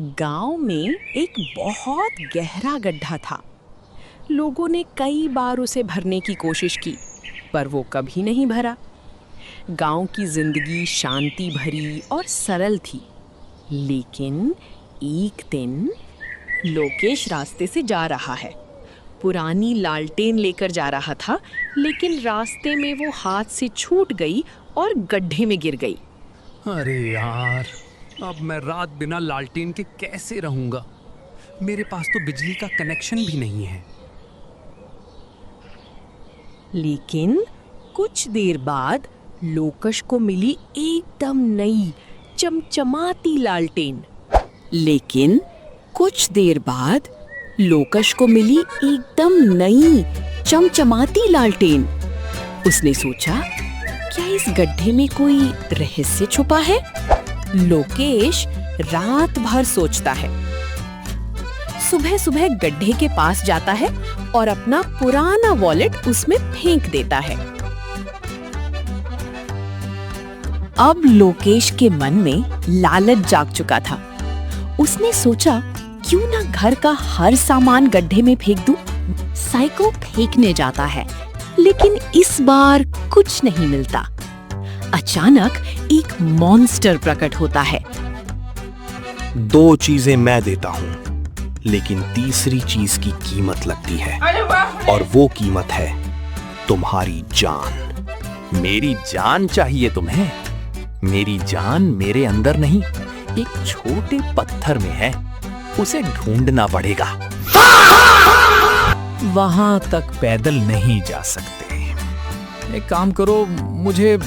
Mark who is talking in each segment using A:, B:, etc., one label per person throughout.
A: गांव में एक बहुत गहरा गड्ढा था। लोगों ने कई बार उसे भरने की कोशिश की, पर वो कभी नहीं भरा। गांव की जिंदगी शांति भरी और सरल थी। लेकिन एक दिन लोकेश रास्ते से जा रहा है। पुरानी लालटेन लेकर जा रहा था, लेकिन रास्ते में वो हाथ से छूट गई और गड्ढे में गिर गई।
B: अरे यार, अब मैं रात बिना लालटेन के कैसे रहूंगा? मेरे पास तो बिजली का कनेक्शन भी नहीं है।
A: लेकिन कुछ देर बाद लोकेश को मिली एकदम नई चमचमाती लालटेन। उसने सोचा, क्या इस गड्ढे में कोई रहस्य छुपा है? लोकेश रात भर सोचता है। सुबह सुबह गड्ढे के पास जाता है और अपना पुराना वॉलेट उसमें फेंक देता है। अब लोकेश के मन में लालच जाग चुका था। उसने सोचा, क्यों ना घर का हर सामान गड्ढे में फेंक दूं? साइकिल फेंकने जाता है, लेकिन इस बार कुछ नहीं मिलता। अचानक एक मॉन्स्टर प्रकट होता है।
C: 2 चीजें मैं देता हूँ, लेकिन तीसरी चीज की कीमत लगती है, और वो कीमत है तुम्हारी जान।
D: मेरी जान चाहिए तुम्हें? मेरी जान मेरे अंदर नहीं, एक छोटे पत्थर में है। उसे ढूंढना पड़ेगा। वहां तक पैदल नहीं जा सकते। एक काम करो, मुझे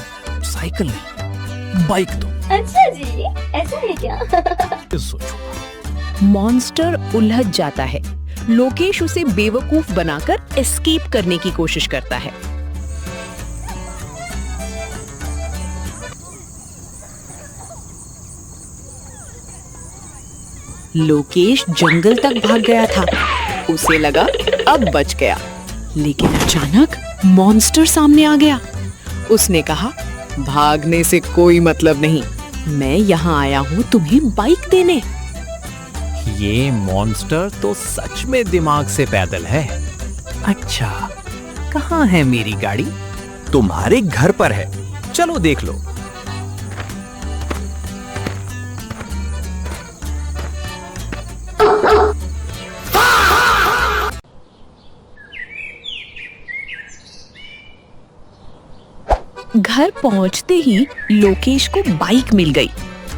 D: साइकिल नहीं, बाइक दो।
E: अच्छा जी, ऐसा है क्या?
D: सोचो।
A: मॉन्स्टर उलझ जाता है। लोकेश उसे बेवकूफ बनाकर एस्केप करने की कोशिश करता है। लोकेश जंगल तक भाग गया था। उसे लगा अब बच गया, लेकिन अचानक मॉन्स्टर सामने आ गया। उसने कहा, भागने से कोई मतलब नहीं, मैं यहाँ आया हूँ तुम्हें बाइक देने।
D: ये मॉन्स्टर तो सच में दिमाग से पैदल है। अच्छा, कहाँ है मेरी गाड़ी? तुम्हारे घर पर है, चलो देख लो।
A: घर पहुंचते ही लोकेश को बाइक मिल गई।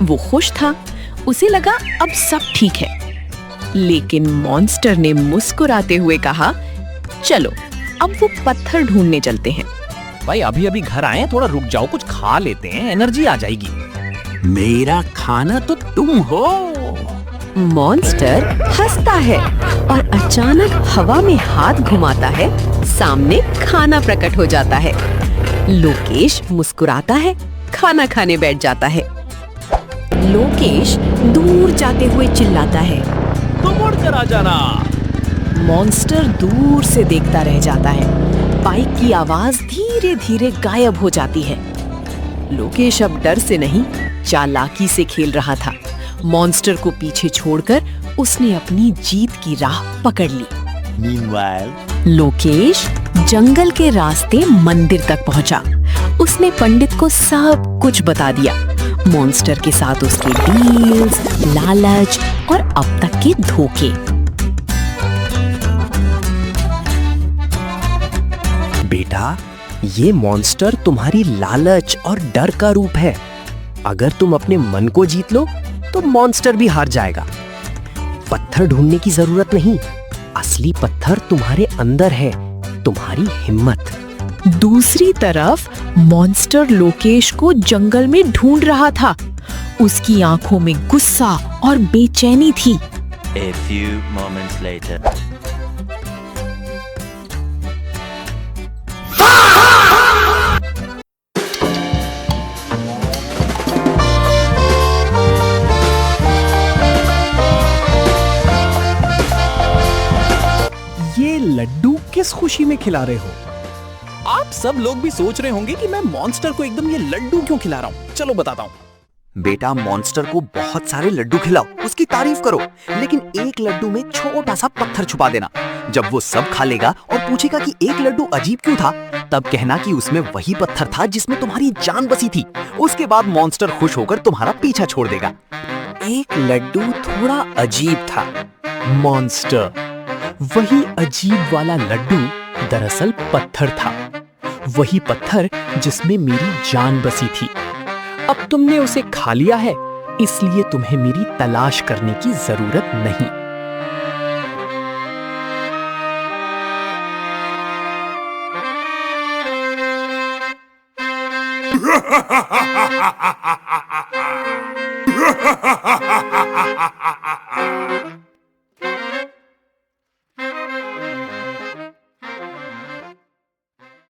A: वो खुश था। उसे लगा अब सब ठीक है। लेकिन मॉन्स्टर ने मुस्कुराते हुए कहा, चलो अब वो पत्थर ढूंढने चलते हैं।
D: भाई अभी अभी घर आए हैं, थोड़ा रुक जाओ, कुछ खा लेते हैं, एनर्जी आ जाएगी। मेरा खाना तो तुम हो।
A: मॉन्स्टर हंसता है और अचानक हवा में हाथ घुमाता है। सामने खाना प्रकट हो जाता है। लोकेश मुस्कुराता है, खाना खाने बैठ जाता है। लोकेश दूर जाते हुए चिल्लाता है,
D: तुम उड़ कर आ जाना।
A: मॉन्स्टर दूर से देखता रह जाता है। बाइक की आवाज धीरे धीरे गायब हो जाती है। लोकेश अब डर से नहीं, चालाकी से खेल रहा था। मॉन्स्टर को पीछे छोड़कर उसने अपनी जीत की राह पकड़ ली।
D: Meanwhile,
A: लोकेश जंगल के रास्ते मंदिर तक पहुंचा। उसने पंडित को सब कुछ बता दिया, मॉन्स्टर के साथ उसके डील्स, लालच और अब तक के धोखे।
C: बेटा, ये मॉन्स्टर तुम्हारी लालच और डर का रूप है। अगर तुम अपने मन को जीत लो तो मॉन्स्टर भी हार जाएगा। पत्थर ढूंढने की जरूरत नहीं, असली पत्थर तुम्हारे अंदर है, तुम्हारी हिम्मत।
A: दूसरी तरफ मॉन्स्टर लोकेश को जंगल में ढूंढ रहा था। उसकी आंखों में गुस्सा और बेचैनी थी।
F: A few moments later.
D: ये लड्डू किस खुशी में खिला रहे हो? आप सब लोग भी सोच रहे होंगे कि मैं मॉन्स्टर को एकदम ये लड्डू क्यों खिला रहा हूँ। चलो बताता हूँ।
C: बेटा मॉन्स्टर को बहुत सारे लड्डू खिलाओ, उसकी तारीफ करो, लेकिन एक लड्डू में छोटा सा पत्थर छुपा देना। जब वो सब खा लेगा और पूछेगा कि एक लड्डू अजीब क्यों था, तब कहना कि उसमें वही पत्थर था जिसमें तुम्हारी जान बसी थी। उसके बाद मॉन्स्टर खुश होकर तुम्हारा पीछा छोड़ देगा। एक लड्डू थोड़ा अजीब था। मॉन्स्टर, वही अजीब वाला लड्डू दरअसल पत्थर था, वही पत्थर जिसमें मेरी जान बसी थी। अब तुमने उसे खा लिया है, इसलिए तुम्हें मेरी तलाश करने की जरूरत नहीं।
G: ha ha ha ha ha